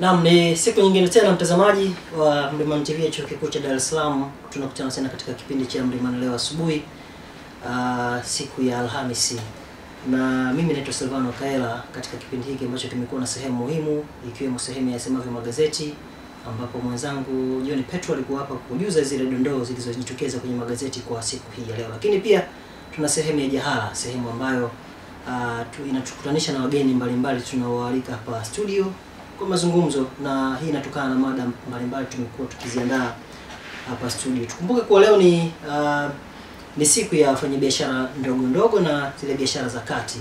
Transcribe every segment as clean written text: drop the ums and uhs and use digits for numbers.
Naam, ni siku nyingine tena mtazamaji wa Mlimani TV Chuo Kikuu cha Dar es Salaam. Tunakutana tena katika kipindi cha Mlimani leo asubuhi, siku ya Alhamisi. Na mimi naitwa Silvano Kaela katika kipindi hiki ambacho kimekuwa na sehemu muhimu ikiwemo sehemu ya Yasemavyo Magazeti, ambapo mwenzangu John Petro alikuwa hapa kujuza zile dondoo zilizojitokeza kwenye magazeti kwa siku hii ya leo. Lakini pia tuna sehemu ya Jahala, sehemu ambayo inatukutanisha na wageni mbalimbali tunaoalika hapa studio kwa mazungumzo, na hii inatokana na mada mbalimbali tumekuwa tukiziandaa hapa studio. Tukumbuke kuwa leo ni siku ya wafanyabiashara ndogo ndogo na zile biashara za kati.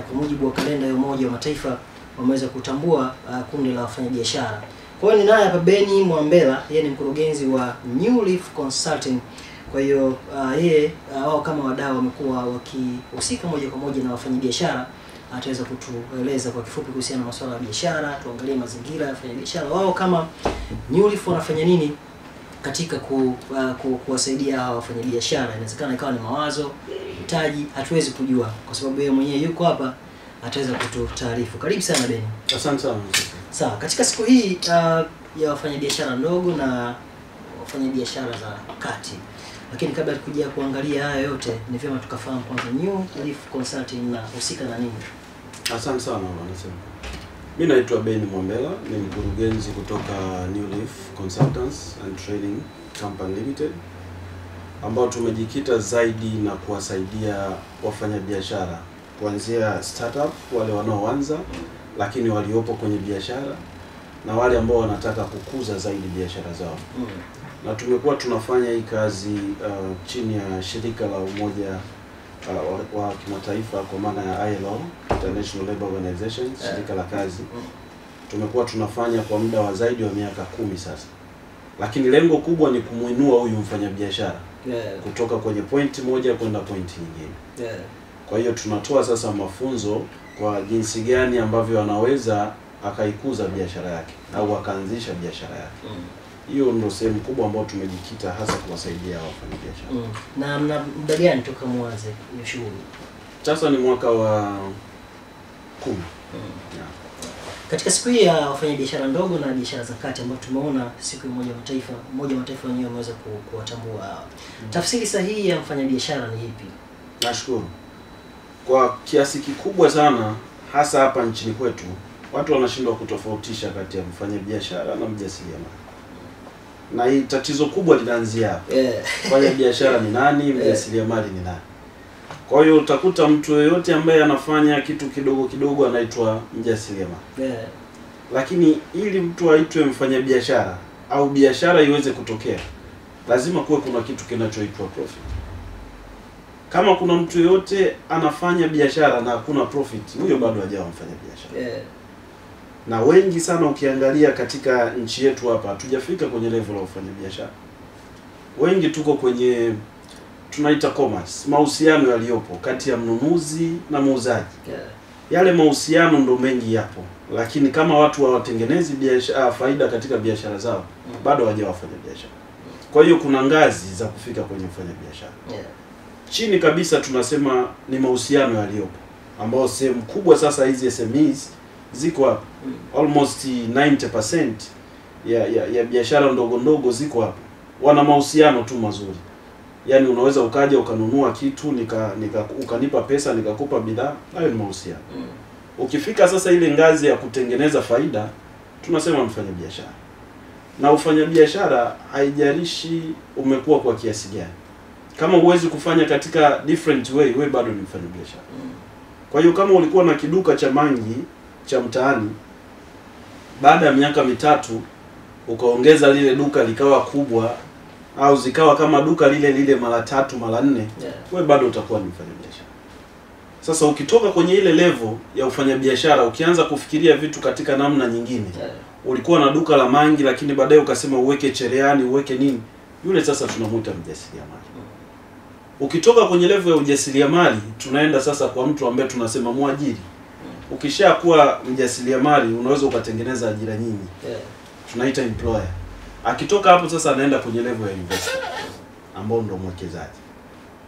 Kwa mujibu wa kalenda ya Umoja wa Mataifa wameweza kutambua kundi la wafanyabiashara. Kwa hiyo ninaye hapa Beni Mwambela, yeye ni mkurugenzi wa New Leaf Consulting. Kwa hiyo wao kama wadau wamekuwa wakihusika moja kwa moja na wafanyabiashara. Ataweza kutueleza kwa kifupi kuhusiana na masuala ya biashara, tuangalie mazingira ya wafanyabiashara. Wao kama New Leaf wanafanya nini katika kuwasaidia hawa wafanyabiashara. Inawezekana ikawa ni mawazo, mtaji, hatuwezi kujua kwa sababu yeye mwenyewe yuko hapa, ataweza kututaarifu. Karibu sana Beni. Asante sana. Sawa, katika siku hii ya wafanyabiashara ndogo na wafanyabiashara za kati. Lakini kabla kuja kuangalia haya yote, ni vyema tukafahamu kwanza New Leaf Consulting na husika na nini. Asante sana wanasema. Mimi naitwa Beni Mwambela, ni mkurugenzi kutoka New Leaf Consultants and Training Company Limited, ambao tumejikita zaidi na kuwasaidia wafanyabiashara kuanzia startup, wale wanaoanza lakini waliopo kwenye biashara, na wale ambao wanataka kukuza zaidi biashara zao. Na tumekuwa tunafanya hii kazi chini ya shirika la umoja wa kimataifa kwa maana ya ILO, International Labour Organization, shirika la kazi. Tumekuwa tunafanya kwa muda wa zaidi wa miaka 10 sasa. Lakini lengo kubwa ni kumuinua huyu mfanyabiashara kutoka kwenye point moja kwenda point nyingine. Kwa hiyo tunatoa sasa mafunzo kwa jinsi gani ambavyo anaweza akaikuza biashara yake au akaanzisha biashara yake. Hiyo ndio sehemu kubwa ambayo tumejikita hasa kuwasaidia wafanyabiashara. Na mna muda gani toka mwanze hiyo shughuli? Sasa ni mwaka wa 10. Katika siku hii ya wafanyabiashara ndogo na biashara za kati ambayo tumeona siku ya Umoja wa Mataifa wenyewe wameweza kuwatambua. Tafsiri sahihi ya mfanyabiashara ni ipi? Nashukuru. Kwa kiasi kikubwa sana hasa hapa nchini kwetu watu wanashindwa kutofautisha kati ya mfanyabiashara na mjasiriamali. Na hii tatizo kubwa linaanzia hapo. Mfanyabiashara ni nani, mjasiriamali ni nani? Kwa hiyo utakuta mtu yeyote ambaye anafanya kitu kidogo kidogo anaitwa mjasiriamali. Lakini ili mtu aitwe mfanyabiashara au biashara iweze kutokea, lazima kuwe kuna kitu kinachoitwa profit. Kama kuna mtu yeyote anafanya biashara na hakuna profit, huyo bado hajawa mfanyabiashara. Na wengi sana ukiangalia katika nchi yetu hapa hatujafika kwenye level ya ufanyabiashara. Wengi tuko kwenye tunaita commerce, mahusiano yaliyopo kati ya mnunuzi na muuzaji. Yale mahusiano ndo mengi yapo, lakini kama watu hawatengenezi faida katika biashara zao, bado hawajawafanya biashara. Kwa hiyo kuna ngazi za kufika kwenye ufanyabiashara. Chini kabisa tunasema ni mahusiano yaliyopo, ambao sehemu kubwa sasa hizi SMEs ziko hapa. Almost 90% ya biashara ndogo ndogo ziko hapa. Wana mahusiano tu mazuri. Yaani unaweza ukaja ukanunua kitu ukanipa pesa nikakupa bidhaa, hayo ni mahusiano. Ukifika sasa ile ngazi ya kutengeneza faida, tunasema mfanyabiashara. Na ufanyabiashara haijalishi umekuwa kwa kiasi gani. Kama huwezi kufanya katika different way, wewe bado ni mfanyabiashara. Kwa hiyo kama ulikuwa na kiduka cha mangi cha mtaani, baada ya miaka 3 ukaongeza lile duka likawa kubwa au zikawa kama duka lile mara 3 mara 4, wewe bado utakuwa ni mfanyabiashara. Sasa ukitoka kwenye ile level ya ufanyabiashara ukianza kufikiria vitu katika namna nyingine, ulikuwa na duka la mangi lakini baadaye ukasema uweke cherehani, uweke nini, yule sasa tunamuita mjasiriamali. Ukitoka kwenye level ya ujasiriamali tunaenda sasa kwa mtu ambaye tunasema muajiri. Ukishakuwa mjasiriamali unaweza ukatengeneza ajira nyingi. Tunaita employer. Akitoka hapo sasa anaenda kwenye level ya investor, ambao ndio mwekezaji.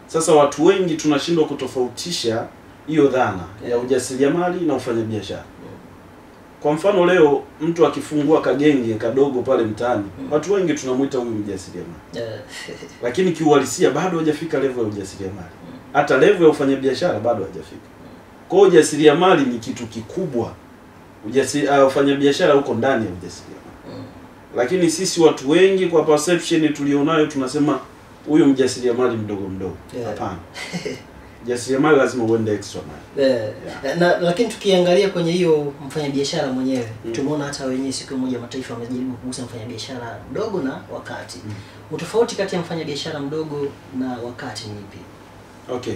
Sasa watu wengi tunashindwa kutofautisha hiyo dhana ya ujasiriamali na ufanyabiashara. Kwa mfano leo mtu akifungua kagenge kadogo pale mtaani, watu wengi tunamuita huyu mjasiriamali. Lakini kiuhalisia bado hajafika level ya ujasiriamali. Hata level ya ufanyabiashara bado hajafika. Kwa hiyo ujasiriamali ni kitu kikubwa. Ufanyabiashara huko ndani ya ujasiriamali. Lakini sisi watu wengi kwa perception tulionayo tunasema huyu mjasiriamali mdogo mdogo. Hapana. Jasiriamali lazima uende extra mile. Lakini tukiangalia kwenye hiyo mfanyabiashara mwenyewe, tumeona hata wenyewe siku ya Umoja wa Mataifa wamejaribu kugusa mfanyabiashara mdogo na wakati. Utofauti kati ya mfanyabiashara mdogo na wakati ni ipi? Okay.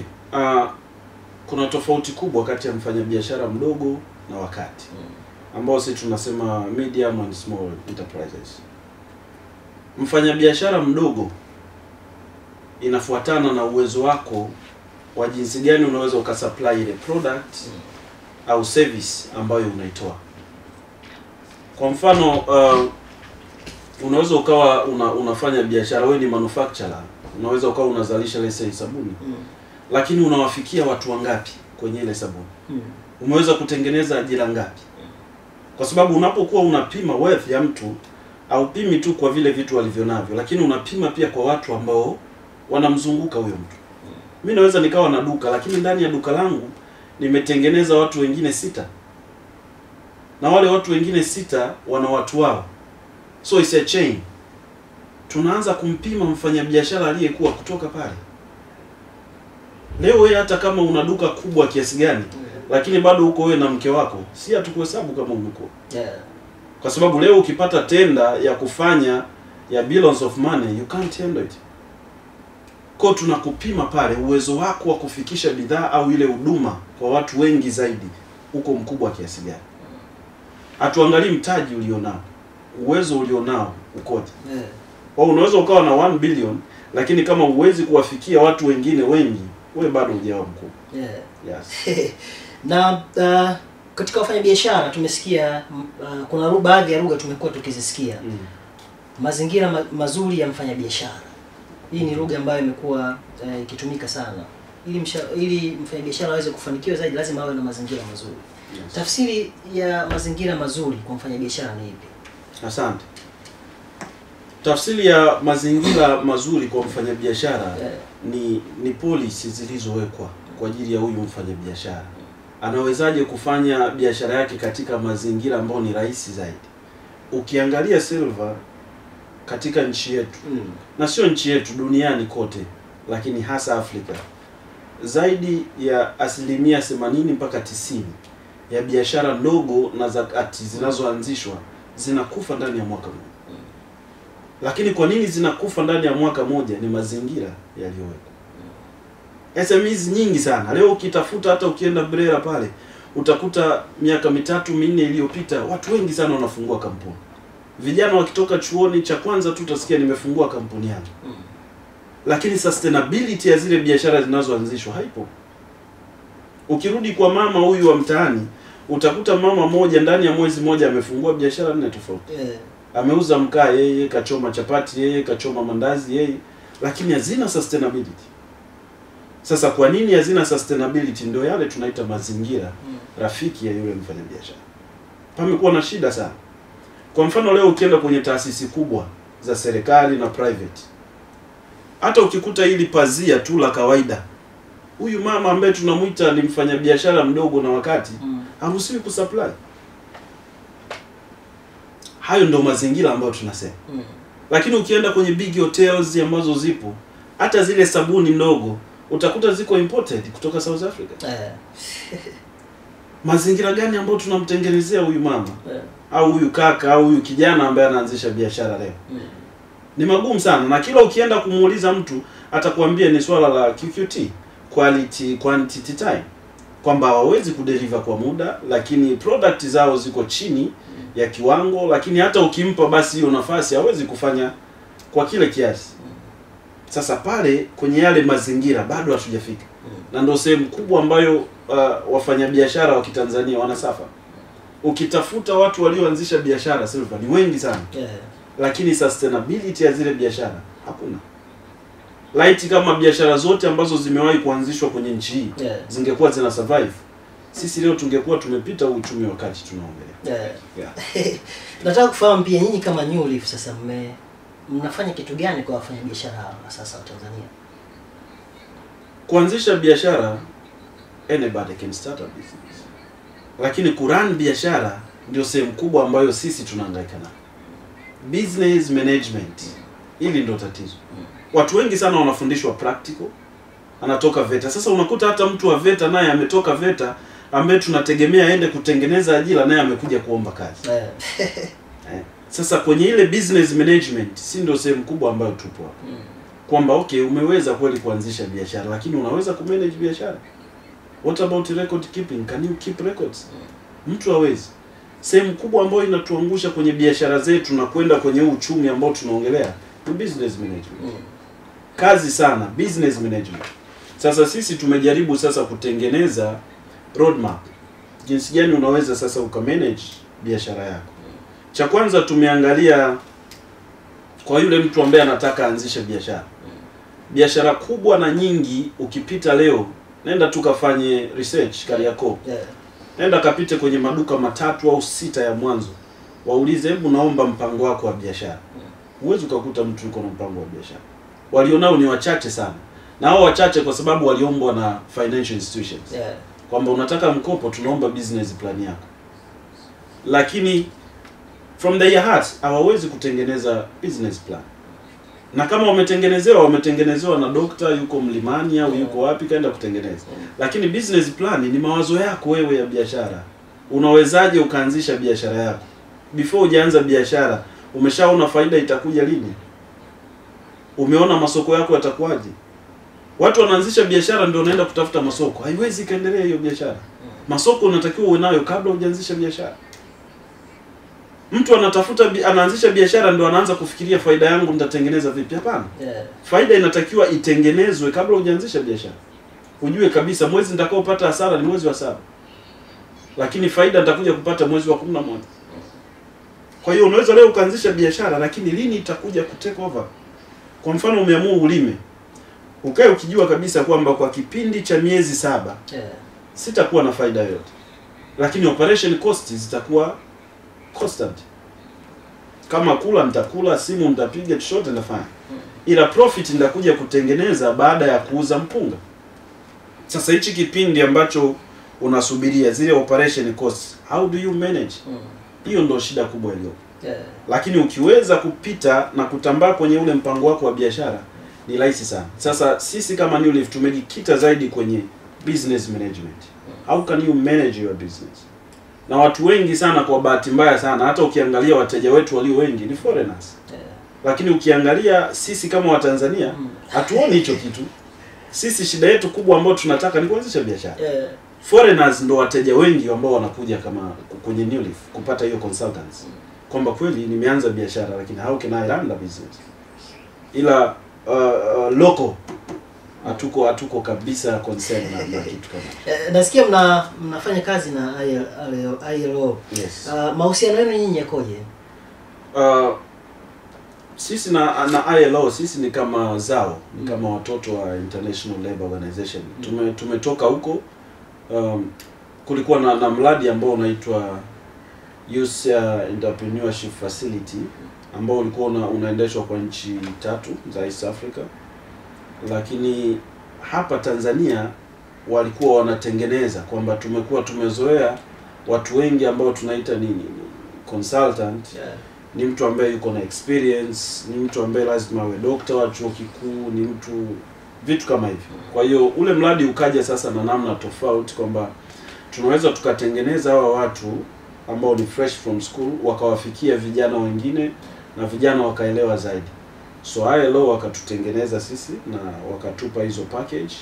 Kuna tofauti kubwa kati ya mfanyabiashara mdogo na wakati. Ambao sisi tunasema medium and small enterprises. Mfanyabiashara mdogo inafuatana na uwezo wako wa jinsi gani unaweza ukasupply ile product au service ambayo unaitoa. Kwa mfano unaweza ukawa unafanya biashara, wewe ni manufacturer, unaweza ukawa unazalisha lese sabuni. Lakini unawafikia watu wangapi kwenye ile sabuni? Umeweza kutengeneza ajira ngapi? Kwa sababu unapokuwa unapima wealth ya mtu, au pimi tu kwa vile vitu alivyonavyo, lakini unapima pia kwa watu ambao wanamzunguka huyo mtu. Mimi naweza nikawa na duka, lakini ndani ya duka langu nimetengeneza watu wengine 6. Na wale watu wengine 6 wana watu wao. So it's a chain. Tunaanza kumpima mfanyabiashara aliyekuwa kutoka pale. Leo wewe hata kama una duka kubwa kiasi gani, lakini bado uko wewe na mke wako, si hatukuhesabu kama umekuwa. Kwa sababu leo ukipata tenda ya kufanya ya billions of money, you can't handle it. Kwa tunakupima pale uwezo wako wa kufikisha bidhaa au ile huduma kwa watu wengi zaidi uko mkubwa kiasi gani. Hatuangalii mtaji ulionao, uwezo ulionao ukoje. Kwa unaweza ukawa na 1 billion lakini kama uwezi kuwafikia watu wengine wengi, wewe bado hujawa mkubwa. Yes. Na katika wafanyabiashara tumesikia kuna baadhi ya lugha tumekuwa tukizisikia. Mazingira mazuri ya mfanyabiashara. Hii ni lugha ambayo imekuwa ikitumika sana. Ili mfanyabiashara aweze kufanikiwa zaidi lazima awe na mazingira mazuri. Tafsiri ya mazingira mazuri kwa mfanyabiashara ni ipi? Asante. Tafsiri ya mazingira mazuri kwa mfanyabiashara ni policy zilizowekwa kwa ajili ya huyu mfanyabiashara. Anawezaje kufanya biashara yake katika mazingira ambayo ni rahisi zaidi. Ukiangalia Silver katika nchi yetu, na sio nchi yetu, duniani kote, lakini hasa Afrika, zaidi ya 80 mpaka 90 ya biashara ndogo na za kati zinazoanzishwa zinakufa ndani ya mwaka mmoja. Lakini kwa nini zinakufa ndani ya mwaka mmoja? Ni mazingira yaliyowekwa. SMEs nyingi sana leo ukitafuta, hata ukienda Brera pale utakuta miaka 3-4 iliyopita watu wengi sana wanafungua kampuni. Vijana wakitoka chuoni cha kwanza tu utasikia nimefungua kampuni yangu. Lakini sustainability ya zile biashara zinazoanzishwa haipo. Ukirudi kwa mama huyu wa mtaani, utakuta mama moja ndani ya mwezi mmoja amefungua biashara 4 tofauti. Ameuza mkaa yeye, kachoma chapati yeye, kachoma mandazi yeye, lakini hazina sustainability. Sasa kwa nini hazina sustainability? Ndio yale tunaita mazingira rafiki ya yule mfanyabiashara. Pamekuwa na shida sana. Kwa mfano leo ukienda kwenye taasisi kubwa za serikali na private, hata ukikuta hili pazia tu la kawaida, huyu mama ambaye tunamuita ni mfanyabiashara mdogo na wakati, haruhusiwi kusupply. Hayo ndio mazingira ambayo tunasema. Lakini ukienda kwenye big hotels ambazo zipo, hata zile sabuni ndogo utakuta ziko imported kutoka South Africa. Mazingira gani ambayo tunamtengenezea huyu mama? Au huyu kaka au huyu kijana ambaye anaanzisha biashara leo? Ni magumu sana, na kila ukienda kumuuliza mtu atakwambia ni swala la QQT, quality quantity time, kwamba hawawezi kudeliver kwa muda, lakini product zao ziko chini ya kiwango, lakini hata ukimpa basi hiyo nafasi hawezi kufanya kwa kile kiasi. Sasa pale kwenye yale mazingira bado hatujafika. Na ndio sehemu kubwa ambayo wafanyabiashara wa Kitanzania wanasafa. Ukitafuta watu walioanzisha biashara Silver ni wengi sana. Lakini sustainability ya zile biashara hakuna. Light kama biashara zote ambazo zimewahi kuanzishwa kwenye nchi hii zingekuwa zina survive, sisi leo tungekuwa tumepita uchumi wakati tunaongelea. Nataka kufahamu pia nyinyi kama New Leaf sasa mnafanya kitu gani kwa wafanyabiashara wa sasa wa Tanzania? Kuanzisha biashara, anybody can start a business. Lakini kurun biashara ndio sehemu kubwa ambayo sisi tunahangaika nayo. Business management, hili ndio tatizo. Watu wengi sana wanafundishwa practical, anatoka VETA. Sasa unakuta hata mtu wa VETA naye ametoka VETA ambaye tunategemea aende kutengeneza ajira, naye amekuja kuomba kazi. Sasa kwenye ile business management si ndio sehemu kubwa ambayo tupo hapa. Kwamba okay, umeweza kweli kuanzisha biashara, lakini unaweza kumanage biashara. What about record keeping? Can you keep records? Mtu hawezi. Sehemu kubwa ambayo inatuangusha kwenye biashara zetu na kwenda kwenye uchumi ambao tunaongelea ni business management. Kazi sana business management. Sasa sisi tumejaribu sasa kutengeneza roadmap. Jinsi gani unaweza sasa ukamanage biashara yako. Cha kwanza tumeangalia kwa yule mtu ambaye anataka anzishe biashara. Biashara kubwa na nyingi ukipita leo, nenda tukafanye research Kariakoo. Nenda kapite kwenye maduka 3 au 6 ya mwanzo. Waulize, hebu naomba mpango wako wa biashara. Huwezi ukakuta mtu yuko na mpango wa biashara. Walionao ni wachache sana. Na hao wachache kwa sababu waliombwa na financial institutions. Kwamba unataka mkopo, tunaomba business plan yako. Lakini from their heart hawawezi kutengeneza business plan. Na kama wametengenezewa na dokta yuko Mlimani au yuko wapi kaenda kutengeneza. Lakini business plan ni mawazo yako wewe ya biashara. Unawezaje ukaanzisha biashara yako? Before hujaanza biashara, umeshaona faida itakuja lini? Umeona masoko yako yatakuwaje? Watu wanaanzisha biashara ndio wanaenda kutafuta masoko. Haiwezi kaendelea hiyo biashara. Masoko unatakiwa uwe nayo kabla hujaanzisha biashara. Mtu anaanzisha biashara ndio anaanza kufikiria faida yangu nitatengeneza vipi? Hapana. Faida inatakiwa itengenezwe kabla hujaanzisha biashara. Ujue kabisa mwezi nitakaopata hasara ni mwezi wa 7. Lakini faida nitakuja kupata mwezi wa 11. Kwa hiyo unaweza leo ukaanzisha biashara lakini lini itakuja kutake over? Kwa mfano umeamua ulime. Ukae ukijua kabisa kwamba kwa kipindi cha miezi 7 sitakuwa na faida yoyote. Lakini operation costs zitakuwa constant. Kama kula nitakula, simu nitapiga, chochote nitafanya. Ila profit nitakuja kutengeneza baada ya kuuza mpunga. Sasa hichi kipindi ambacho unasubiria zile operation costs, how do you manage? Hiyo ndio shida kubwa iliyo. Lakini ukiweza kupita na kutambaa kwenye ule mpango wako wa biashara ni rahisi sana. Sasa sisi kama New Leaf tumejikita zaidi kwenye business management. How can you manage your business? Na watu wengi sana kwa bahati mbaya sana, hata ukiangalia wateja wetu walio wengi ni foreigners. Lakini ukiangalia sisi kama Watanzania hatuoni hicho kitu. Sisi shida yetu kubwa ambayo tunataka ni kuanzisha biashara. Foreigners ndo wateja wengi ambao wanakuja kama kwenye New Leaf kupata hiyo consultants. Kwamba kweli nimeanza biashara lakini how can I run the business? Ila local hatuko kabisa concern na kitu kama. Nasikia mnafanya kazi na ILO. Yes. Mahusiano yenu nyinyi yakoje? Sisi na ILO sisi ni kama zao, ni kama watoto wa International Labour Organization. Tumetoka huko, kulikuwa na mradi ambao unaitwa Youth Entrepreneurship Facility ambao ulikuwa unaendeshwa kwa nchi 3 za East Africa. Lakini hapa Tanzania walikuwa wanatengeneza kwamba tumezoea watu wengi ambao tunaita nini consultant. Ni mtu ambaye yuko na experience, ni mtu ambaye lazima awe doctor wa chuo kikuu, ni mtu vitu kama hivyo. Kwa hiyo ule mradi ukaja sasa na namna tofauti kwamba tunaweza tukatengeneza hawa watu ambao ni fresh from school wakawafikia vijana wengine na vijana wakaelewa zaidi. So ILO wakatutengeneza sisi na wakatupa hizo package.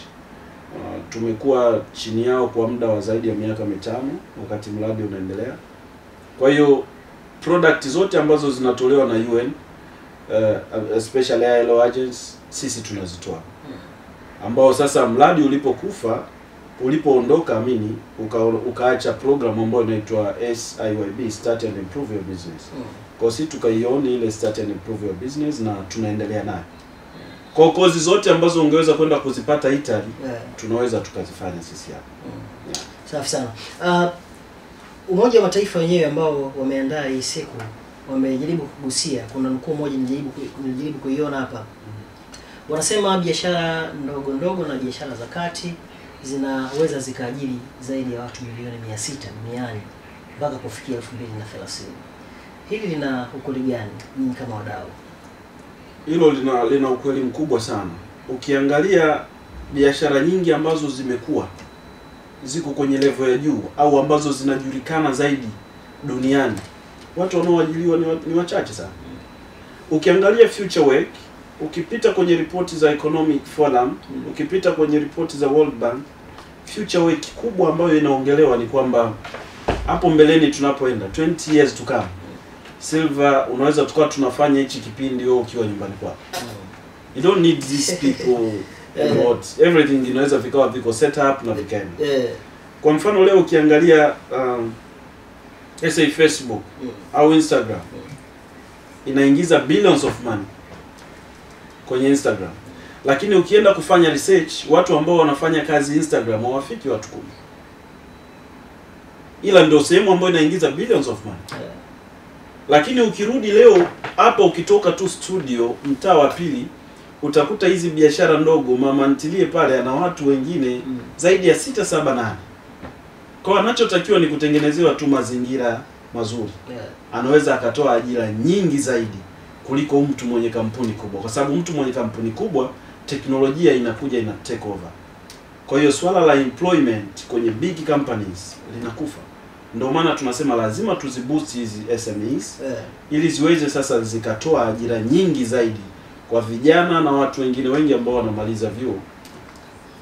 Tumekuwa chini yao kwa muda wa zaidi ya miaka 5 wakati mradi unaendelea. Kwa hiyo product zote ambazo zinatolewa na UN, especially ILO agents, sisi tunazitoa. Ambao sasa mradi ulipoondoka ukaacha program ambayo inaitwa SIYB, Start and Improve Your Business. Kwa sisi tukaiona ile Start and Improve Your Business na tunaendelea nayo. Kwa kozi zote ambazo ungeweza kwenda kuzipata Italy, tunaweza tukazifanya sisi hapa. Safi sana. Umoja wa Mataifa wenyewe ambao wameandaa hii siku wamejaribu kugusia, kuna nukuu moja nilijaribu kuiona hapa. Wanasema biashara ndogo ndogo na biashara za kati zinaweza zikaajiri zaidi ya watu milioni 600 duniani mpaka kufikia 2030. Hili lina ukweli gani nyinyi kama wadau? Hilo lina ukweli mkubwa sana. Ukiangalia biashara nyingi ambazo zimekuwa ziko kwenye level ya juu au ambazo zinajulikana zaidi duniani, watu wanaoajiriwa ni wachache sana. Ukiangalia Future Work, ukipita kwenye ripoti za Economic Forum, ukipita kwenye ripoti za World Bank, Future Work kubwa ambayo inaongelewa ni kwamba hapo mbeleni tunapoenda 20 years to come, Silver, unaweza tukawa tunafanya hichi kipindi wewe ukiwa nyumbani kwako. You don't need these people what everything inaweza vikawa viko set up na vikaenda. Kwa mfano leo ukiangalia Facebook au Instagram inaingiza billions of money kwenye Instagram. Lakini ukienda kufanya research, watu ambao wanafanya kazi Instagram hawafiki watu 10. Ila ndio sehemu ambayo inaingiza billions of money. Lakini ukirudi leo hapa, ukitoka tu studio mtaa wa pili, utakuta hizi biashara ndogo, mama ntilie pale ana watu wengine zaidi ya 6, 7, 8. Kwa anachotakiwa ni kutengenezewa tu mazingira mazuri. Anaweza akatoa ajira nyingi zaidi kuliko mtu mwenye kampuni kubwa, kwa sababu mtu mwenye kampuni kubwa teknolojia inakuja ina take over. Kwa hiyo swala la employment kwenye big companies linakufa. Ndio maana tunasema lazima tuziboost hizi SMEs ili ziweze sasa zikatoa ajira nyingi zaidi kwa vijana na watu wengine wengi ambao wanamaliza vyuo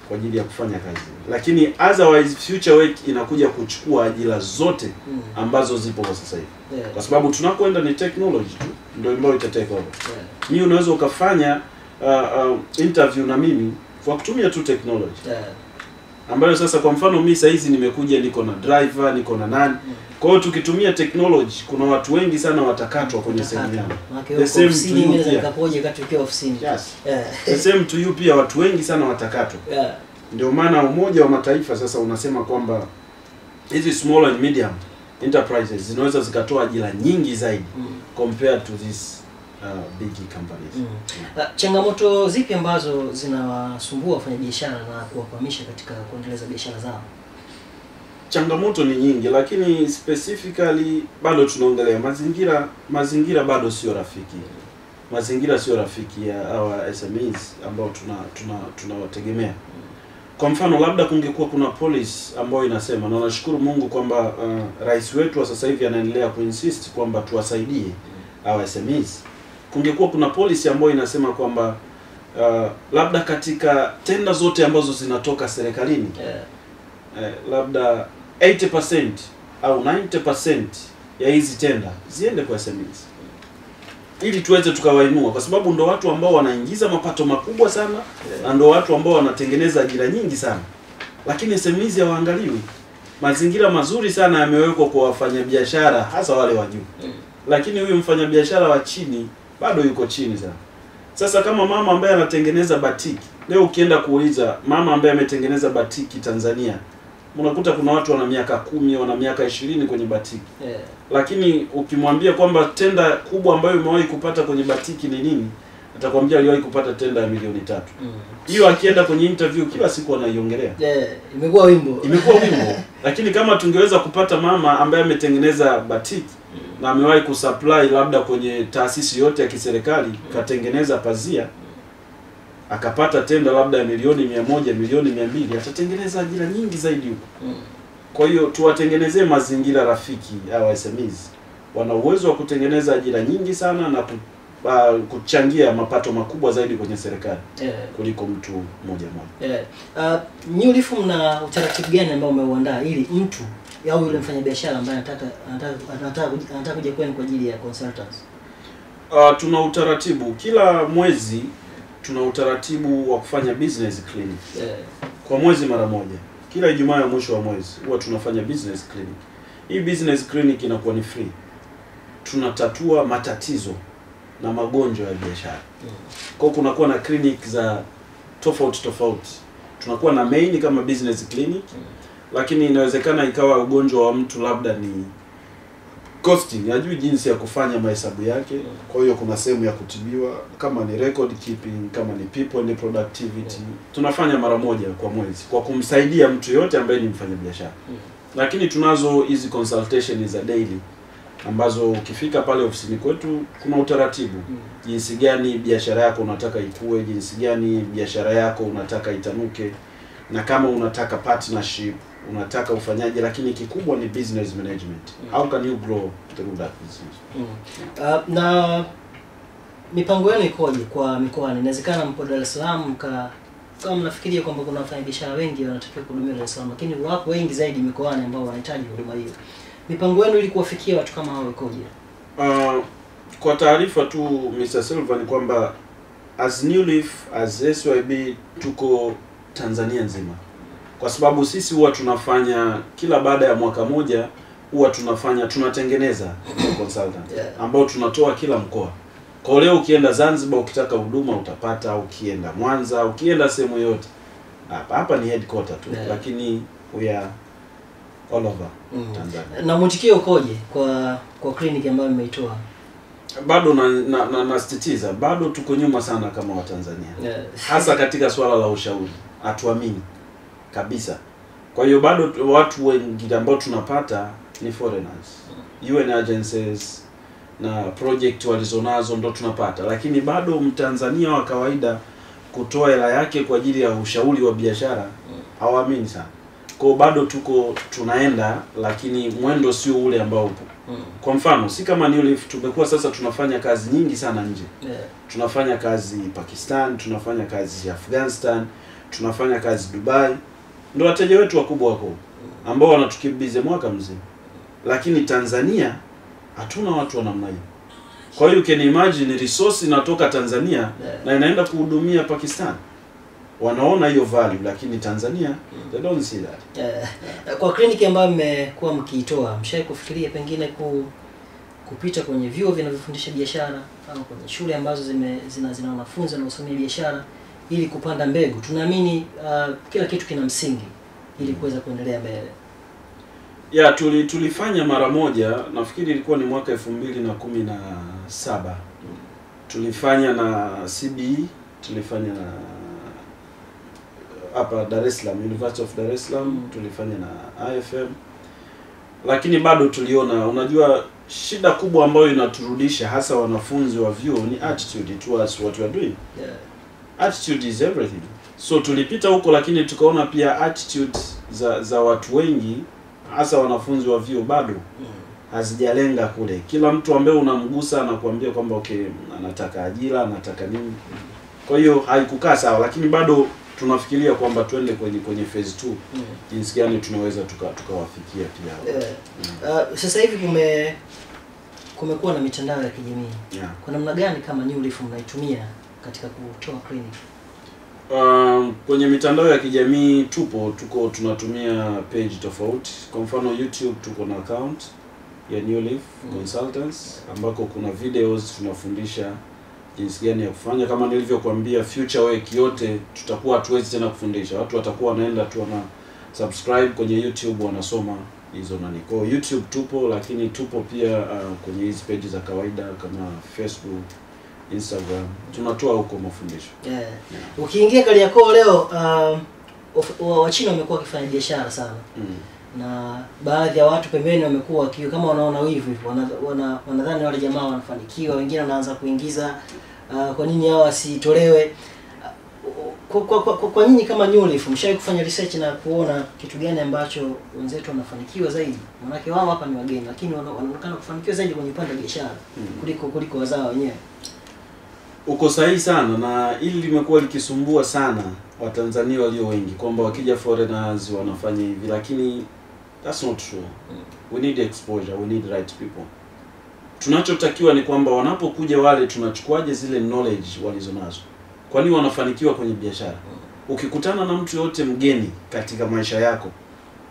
kwa ajili ya kufanya kazi. Lakini otherwise Future Work inakuja kuchukua ajira zote ambazo zipo kwa sasa hivi. Kwa sababu tunakoenda ni technology tu ndio ambayo ita take over. Mimi unaweza ukafanya interview na mimi kwa kutumia tu technology. Ambayo sasa kwa mfano mimi sasa hizi nimekuja niko na driver, niko na nani. Kwa hiyo tukitumia technology kuna watu wengi sana watakatwa kwenye sehemu yangu. The same to you pia. Nikapoje kati ukiwa ofisini. The same to you pia, watu wengi sana watakatwa. Ndio maana Umoja wa Mataifa sasa unasema kwamba hizi small and medium enterprises zinaweza zikatoa ajira nyingi zaidi compared to these big companies. Changamoto zipi ambazo zinawasumbua wafanyabiashara na kuwakwamisha katika kuendeleza biashara zao? Changamoto ni nyingi, lakini specifically bado tunaongelea mazingira bado sio rafiki. Mazingira sio rafiki ya our SMEs ambao tunawategemea. Kwa mfano labda kungekuwa kuna policy ambayo inasema, na nashukuru Mungu kwamba rais wetu wa sasa hivi anaendelea kuinsist kwamba tuwasaidie our SMEs. Kungekuwa kuna policy ambayo inasema kwamba labda katika tenda zote ambazo zinatoka serikalini labda 80% au 90% ya hizi tenda ziende kwa SMEs ili tuweze tukawainua, kwa sababu ndo watu ambao wanaingiza mapato makubwa sana na ndo watu ambao wanatengeneza ajira nyingi sana. Lakini SMEs hawaangaliwi. Mazingira mazuri sana yamewekwa kwa wafanyabiashara hasa wale wa juu. Lakini huyu mfanyabiashara wa chini bado yuko chini sana. Sasa kama mama ambaye anatengeneza batiki, leo ukienda kuuliza mama ambaye ametengeneza batiki Tanzania, unakuta kuna watu wana miaka 10, wana miaka 20 kwenye batiki. Lakini ukimwambia kwamba tenda kubwa ambayo umewahi kupata kwenye batiki ni nini, atakwambia aliwahi kupata tenda ya milioni 3. Hiyo akienda kwenye interview kila siku anaiongelea. Imekuwa wimbo. Lakini kama tungeweza kupata mama ambaye ametengeneza batiki na amewahi kusupply labda kwenye taasisi yote ya kiserikali, katengeneza pazia, akapata tenda labda ya milioni 100, milioni 200, atatengeneza ajira nyingi zaidi huko. Kwa hiyo tuwatengenezee mazingira rafiki hawa SMEs. Wana uwezo wa kutengeneza ajira nyingi sana na kuchangia mapato makubwa zaidi kwenye serikali kuliko mtu mmoja. New Leaf mna utaratibu gani ambao umeuandaa ili mtu au yule mfanyabiashara ambaye anataka kuja kwenu kwa ajili ya consultants? Tuna utaratibu kila mwezi, tuna utaratibu wa kufanya business clinic. Kwa mwezi mara moja. Kila Ijumaa ya mwisho wa mwezi huwa tunafanya business clinic. Hii business clinic inakuwa ni free. Tunatatua matatizo na magonjwa ya biashara. Kwa kunakuwa na clinic za tofauti. Tunakuwa na main kama business clinic, lakini inawezekana ikawa ugonjwa wa mtu labda ni costing, hajui jinsi ya kufanya mahesabu yake. Kwa hiyo kuna sehemu ya kutibiwa, kama ni record keeping, kama ni people ni productivity, tunafanya mara moja kwa mwezi kwa kumsaidia mtu yote ambaye ni mfanyabiashara. Lakini tunazo hizi consultation za daily ambazo ukifika pale ofisini kwetu kuna utaratibu jinsi gani biashara yako unataka ikue, jinsi gani biashara yako unataka itanuke, na kama unataka partnership, unataka ufanyaje, lakini kikubwa ni business management. How can you grow through that business? Na mipango yenu ikoje kwa mikoani? Inawezekana mko Dar es Salaam kama mnafikiria kwamba kuna wafanyabiashara wengi wanatakiwa kuhudumia Dar es Salaam, lakini wapo wengi zaidi mikoani ambao wanahitaji huduma hiyo. Mipango yenu ili kuwafikia watu kama hao ikoje? Kwa taarifa tu Mr. Silva ni kwamba as New Leaf, as SYB tuko Tanzania nzima. Kwa sababu sisi huwa tunafanya kila baada ya mwaka moja, huwa tunatengeneza consultant ambao tunatoa kila mkoa. Kwa leo ukienda Zanzibar ukitaka huduma utapata, ukienda Mwanza, ukienda sehemu yote. Hapa ni headquarter tu, lakini we are all over Tanzania. Na mwitikio ukoje kwa clinic ambayo mmeitoa? Bado nasisitiza bado tuko nyuma sana kama Watanzania. Hasa katika swala la ushauri. Hatuamini kabisa. Kwa hiyo bado watu wengi ambao tunapata ni foreigners. UN agencies na project walizonazo ndo tunapata. Lakini bado Mtanzania wa kawaida kutoa hela yake kwa ajili ya ushauri wa biashara hawaamini sana. Kwa bado tunaenda, lakini mwendo sio ule ambao upo. Kwa mfano, si kama New Leaf tumekuwa sasa tunafanya kazi nyingi sana nje. Tunafanya kazi Pakistan, tunafanya kazi Afghanistan, tunafanya kazi Dubai. Ndio wateja wetu wakubwa wako ambao wanatukimbize mwaka mzima. Lakini Tanzania hatuna watu wa namna hiyo. Kwa hiyo you can imagine resource inatoka Tanzania na inaenda kuhudumia Pakistan. Wanaona hiyo value, lakini Tanzania they don't see that. Kwa kliniki ambayo mmekuwa mkiitoa, mshawahi kufikiria pengine kupita kwenye vyuo vinavyofundisha biashara au kwenye shule ambazo zina wanafunzi wanaosomea biashara ili kupanda mbegu? Tunaamini kila kitu kina msingi ili kuweza kuendelea mbele. Tulifanya mara moja, nafikiri ilikuwa ni mwaka 2017. Tulifanya na CBE, tulifanya na hapa Dar es Salaam, University of Dar es Salaam, tulifanya na IFM. Lakini bado tuliona, unajua shida kubwa ambayo inaturudisha hasa wanafunzi wa vyuo ni attitude towards what we are doing. Attitude is everything. So tulipita huko, lakini tukaona pia attitude za watu wengi hasa wanafunzi wa vyuo bado hazijalenga kule. Kila mtu ambaye unamgusa anakuambia kwamba okay, anataka ajira, anataka nini. Kwa hiyo haikukaa sawa, lakini bado tunafikiria kwamba twende kwenye phase 2 jinsi gani tunaweza tukawafikia pia. Sasa hivi kumekuwa na mitandao ya kijamii. Kwa namna gani kama New Leaf mnaitumia katika kutoa clinic? Kwenye mitandao ya kijamii tunatumia page tofauti. Kwa mfano YouTube tuko na account ya New Leaf Consultants ambako kuna videos tunafundisha jinsi gani ya kufanya. Kama nilivyokuambia, future work yote tutakuwa hatuwezi tena kufundisha. Watu watakuwa wanaenda tu na subscribe kwenye YouTube wanasoma hizo nani. Kwa YouTube tupo, lakini tupo pia kwenye hizi page za kawaida kama Facebook, Instagram. Tunatoa huko mafundisho. Ukiingia Kariakoo leo Wachina wamekuwa wakifanya biashara sana. Na baadhi ya watu pembeni wamekuwa kama wanaona wivu hivyo, wanadhani wale jamaa wanafanikiwa, wengine wanaanza kuingiza kwa nini hao wasitolewe. Kwa nyinyi kama New Leaf mshawahi kufanya research na kuona kitu gani ambacho wenzetu wanafanikiwa zaidi? Maana wao hapa ni wageni, lakini wanaonekana kufanikiwa zaidi kwenye upande wa biashara kuliko wazao wenyewe. Uko sahihi sana, na hili limekuwa likisumbua sana Watanzania walio wengi kwamba wakija foreigners wanafanya hivi, lakini that's not true. We need exposure, we need right people. Tunachotakiwa ni kwamba wanapokuja wale tunachukuaje zile knowledge walizonazo. Kwani wanafanikiwa kwenye biashara. Ukikutana na mtu yote mgeni katika maisha yako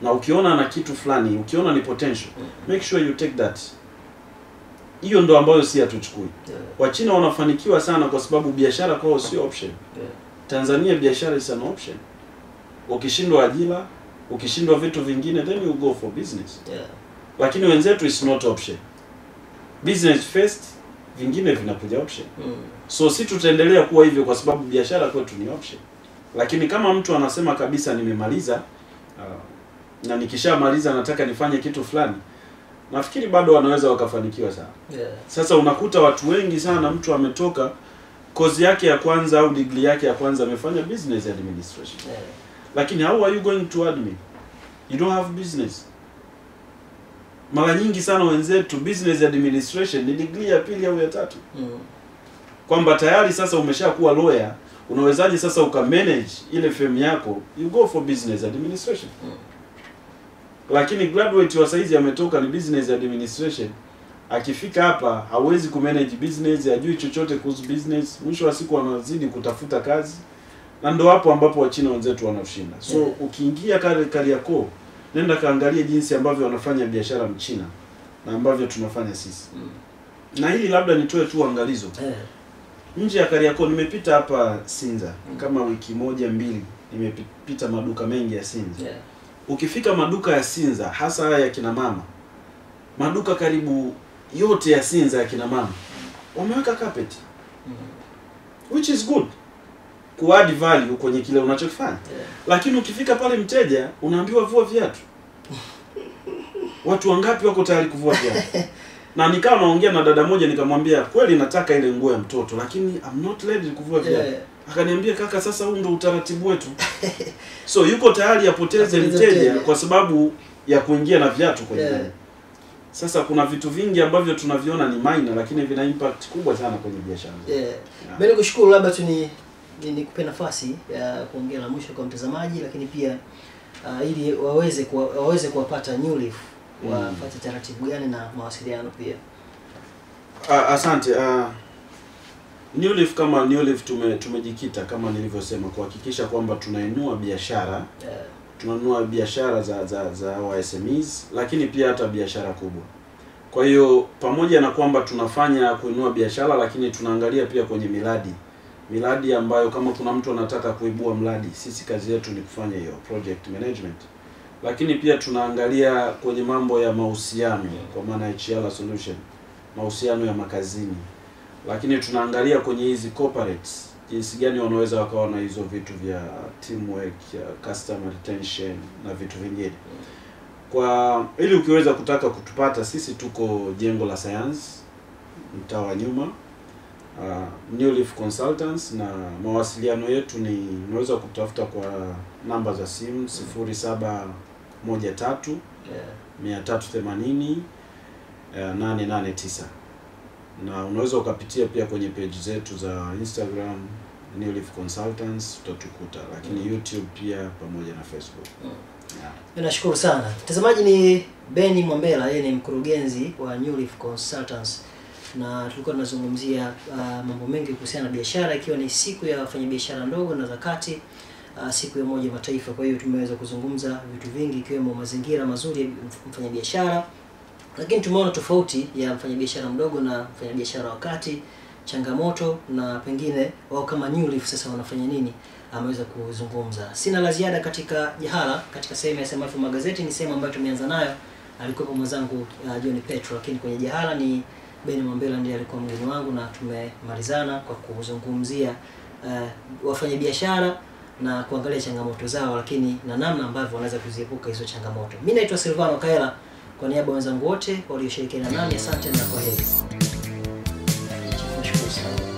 na ukiona ana kitu fulani, ukiona ni potential, make sure you take that. Hiyo ndo ambayo si hatuchukui. Wachina wanafanikiwa sana kwa sababu biashara kwao sio option. Tanzania biashara is an option. Ukishindwa ajira Ukishindwa vitu vingine then you go for business. Yeah. Lakini wenzetu is not option. Business first, vingine vinakuja option. So si tutaendelea kuwa hivyo kwa sababu biashara kwetu ni option. Lakini kama mtu anasema kabisa nimemaliza na nikishamaliza nataka nifanye kitu fulani, nafikiri bado wanaweza wakafanikiwa sana. Yeah. Sasa unakuta watu wengi sana, mtu ametoka kozi yake ya kwanza au degree yake ya kwanza amefanya business administration. Yeah. Lakini how are you going to admin? You don't have business. Mara nyingi sana wenzetu business administration ni degree ya pili au ya tatu. Kwamba tayari sasa umeshakuwa lawyer, unawezaje sasa ukamanage ile firm yako, you go for business administration. Lakini graduate wa saizi ametoka ni business administration, akifika hapa hawezi kumanage business, hajui chochote kuhusu business, mwisho wa siku anazidi kutafuta kazi. Na ndo hapo ambapo Wachina wenzetu wanashinda. So ukiingia Kariakoo, nenda kaangalie jinsi ambavyo wanafanya biashara Mchina na ambavyo tunafanya sisi. Na hili labda nitoe tu angalizo. Nje ya Kariakoo nimepita hapa Sinza kama wiki moja mbili, nimepita maduka mengi ya Sinza. Ukifika maduka ya Sinza, hasa haya ya kina mama, maduka karibu yote ya Sinza ya kina mama wameweka carpet. Which is good. Kuadd value kwenye kile unachokifanya. Lakini ukifika pale mteja unaambiwa vua viatu. Watu wangapi wako tayari kuvua viatu? Na nikawa naongea na dada moja nikamwambia kweli nataka ile nguo ya mtoto lakini I'm not ready kuvua viatu. Akaniambia kaka, sasa huu ndo utaratibu wetu. So yuko tayari apoteze mteja kwa sababu ya kuingia na viatu kwenye ndani. Sasa kuna vitu vingi ambavyo tunaviona ni minor lakini vina impact kubwa sana kwenye biashara. Mimi nikushukuru, labda tu nikupe nafasi ya kuongea la mwisho kwa mtazamaji, lakini pia ili waweze kuwapata New Leaf, wapate taratibu gani na mawasiliano pia. Asante. New Leaf kama New Leaf tumejikita kama nilivyosema kuhakikisha kwamba tunainua biashara. Tunanunua biashara za SMEs lakini pia hata biashara kubwa. Kwa hiyo pamoja na kwamba tunafanya kuinua biashara lakini tunaangalia pia kwenye miradi ambayo kama kuna mtu anataka kuibua mradi, sisi kazi yetu ni kufanya hiyo project management. Lakini pia tunaangalia kwenye mambo ya mahusiano kwa maana HR solution, mahusiano ya makazini. Lakini tunaangalia kwenye hizi corporates jinsi gani wanaweza wakawa na hizo vitu vya teamwork, customer retention na vitu vingine. Kwa ili ukiweza kutaka kutupata, sisi tuko jengo la Sayansi mtaa wa nyuma, New Leaf Consultants, na mawasiliano yetu ni unaweza kutafuta kwa namba za simu 0713 380 889, na unaweza ukapitia pia kwenye page zetu za Instagram New Leaf Consultants utatukuta, lakini YouTube pia pamoja na Facebook. Nashukuru sana. Mtazamaji, ni Benny Mwambela, yeye ni mkurugenzi wa New Leaf Consultants, na tulikuwa tunazungumzia mambo mengi kuhusiana na biashara, ikiwa ni siku ya wafanyabiashara ndogo na za kati, siku ya Umoja wa Mataifa. Kwa hiyo tumeweza kuzungumza vitu vingi ikiwemo mazingira mazuri ya mfanyabiashara, lakini tumeona tofauti ya mfanyabiashara mdogo na mfanyabiashara wa kati, changamoto na pengine wao kama New Leaf sasa wanafanya nini, ameweza kuzungumza. Sina la ziada katika Jahala, katika sehemu ya SMF Magazeti. Ni sehemu ambayo tumeanza nayo, alikuwa mwenzangu John Petro, lakini kwenye Jahala ni Benny Mwambela ndiye alikuwa mgeni wangu, na tumemalizana kwa kuzungumzia wafanyabiashara na kuangalia changamoto zao, lakini na namna ambavyo wanaweza kuziepuka hizo changamoto. Mimi naitwa Silvano Kaela, kwa niaba ya wenzangu wote walioshirikiana nami, asante na kwaheri. Nashukuru sana.